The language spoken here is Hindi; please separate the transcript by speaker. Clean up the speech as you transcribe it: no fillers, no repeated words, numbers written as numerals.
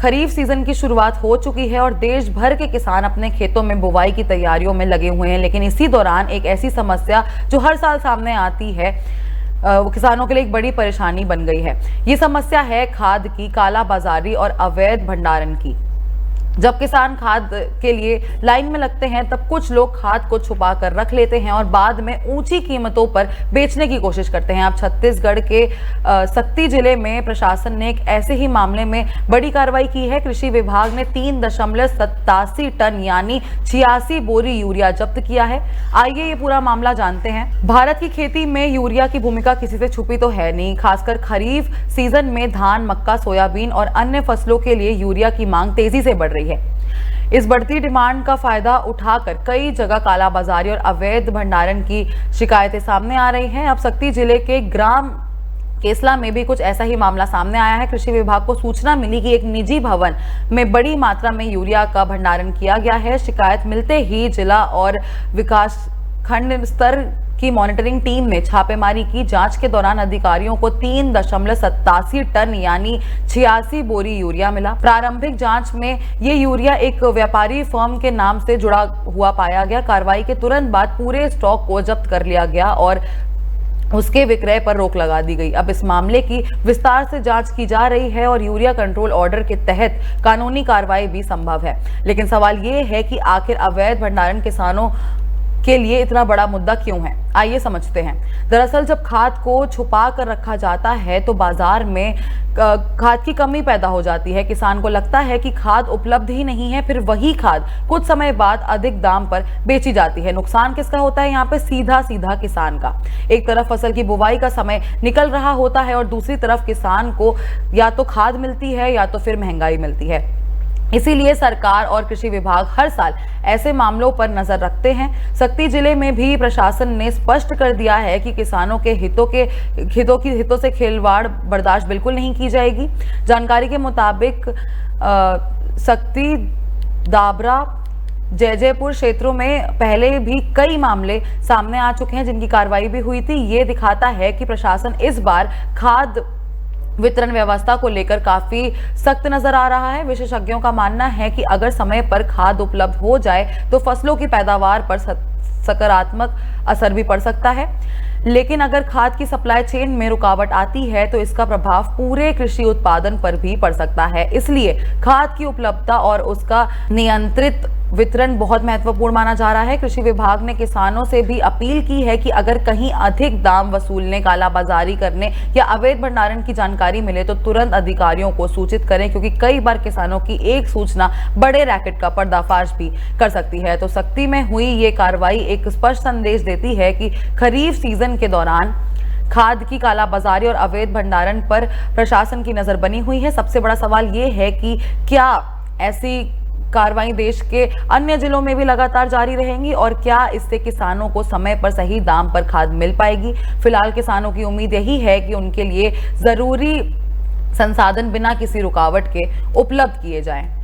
Speaker 1: खरीफ सीजन की शुरुआत हो चुकी है और देश भर के किसान अपने खेतों में बुवाई की तैयारियों में लगे हुए हैं। लेकिन इसी दौरान एक ऐसी समस्या जो हर साल सामने आती है वो किसानों के लिए एक बड़ी परेशानी बन गई है। ये समस्या है खाद की कालाबाजारी और अवैध भंडारण की। जब किसान खाद के लिए लाइन में लगते हैं तब कुछ लोग खाद को छुपा कर रख लेते हैं और बाद में ऊंची कीमतों पर बेचने की कोशिश करते हैं। अब छत्तीसगढ़ के सक्ती जिले में प्रशासन ने एक ऐसे ही मामले में बड़ी कार्रवाई की है। कृषि विभाग ने 3.87 टन यानी 86 बोरी यूरिया जब्त किया है। आइए ये पूरा मामला जानते हैं। भारत की खेती में यूरिया की भूमिका किसी से छुपी तो है नहीं। खासकर खरीफ सीजन में धान, मक्का, सोयाबीन और अन्य फसलों के लिए यूरिया की मांग तेजी से बढ़ रही है। इस बढ़ती डिमांड का फायदा उठाकर कई जगह कालाबाजारी और अवैध भंडारण की शिकायतें सामने आ रही हैं। अब सक्ती जिले के ग्राम केसला में भी कुछ ऐसा ही मामला सामने आया है। कृषि विभाग को सूचना मिली कि एक निजी भवन में बड़ी मात्रा में यूरिया का भंडारण किया गया है। शिकायत मिलते ही जिला और विकास खंड स्तर की मॉनिटरिंग टीम ने छापेमारी की। जांच के दौरान अधिकारियों को 3.87 टन यानी 86 बोरी यूरिया मिला। प्रारंभिक जांच में ये यूरिया एक व्यापारी फर्म के नाम से जुड़ा हुआ पाया गया। कार्रवाई के तुरंत बाद पूरे स्टॉक को जब्त कर लिया गया और उसके विक्रय पर रोक लगा दी गई। अब इस मामले की विस्तार से जांच की जा रही है और यूरिया कंट्रोल ऑर्डर के तहत कानूनी कार्रवाई भी संभव है। लेकिन सवाल ये है कि आखिर अवैध भंडारण किसानों के लिए इतना बड़ा मुद्दा क्यों है? आइए समझते हैं। दरअसल जब खाद को छुपा कर रखा जाता है तो बाजार में खाद की कमी पैदा हो जाती है। किसान को लगता है कि खाद उपलब्ध ही नहीं है, फिर वही खाद कुछ समय बाद अधिक दाम पर बेची जाती है। नुकसान किसका होता है यहाँ पे? सीधा सीधा किसान का। एक तरफ फसल की बुवाई का समय निकल रहा होता है और दूसरी तरफ किसान को या तो खाद मिलती है या तो फिर महंगाई मिलती है। इसीलिए सरकार और कृषि विभाग हर साल ऐसे मामलों पर नजर रखते हैं। सक्ती जिले में भी प्रशासन ने स्पष्ट कर दिया है कि किसानों के हितों से खिलवाड़ बर्दाश्त बिल्कुल नहीं की जाएगी। जानकारी के मुताबिक सक्ती, दाबरा, जैजैपुर क्षेत्रों में पहले भी कई मामले सामने आ चुके हैं जिनकी कार्रवाई भी हुई थी। ये दिखाता है कि प्रशासन इस बार खाद वितरण व्यवस्था को लेकर काफी सख्त नजर आ रहा है। विशेषज्ञों का मानना है कि अगर समय पर खाद उपलब्ध हो जाए तो फसलों की पैदावार पर सकारात्मक असर भी पड़ सकता है। लेकिन अगर खाद की सप्लाई चेन में रुकावट आती है तो इसका प्रभाव पूरे कृषि उत्पादन पर भी पड़ सकता है। इसलिए खाद की उपलब्धता और उसका नियंत्रित वितरण बहुत महत्वपूर्ण माना जा रहा है। कृषि विभाग ने किसानों से भी अपील की है कि अगर कहीं अधिक दाम वसूलने, कालाबाजारी करने या अवैध भंडारण की जानकारी मिले तो तुरंत अधिकारियों को सूचित करें, क्योंकि कई बार किसानों की एक सूचना बड़े रैकेट का पर्दाफाश भी कर सकती है। तो सक्ती में हुई ये कार्रवाई एक स्पष्ट संदेश देती है कि खरीफ सीजन के दौरान खाद की कालाबाजारी और अवैध भंडारण पर प्रशासन की नजर बनी हुई है। सबसे बड़ा सवाल ये है कि क्या ऐसी कार्रवाई देश के अन्य जिलों में भी लगातार जारी रहेंगी और क्या इससे किसानों को समय पर सही दाम पर खाद मिल पाएगी? फिलहाल किसानों की उम्मीद यही है कि उनके लिए जरूरी संसाधन बिना किसी रुकावट के उपलब्ध किए जाएं।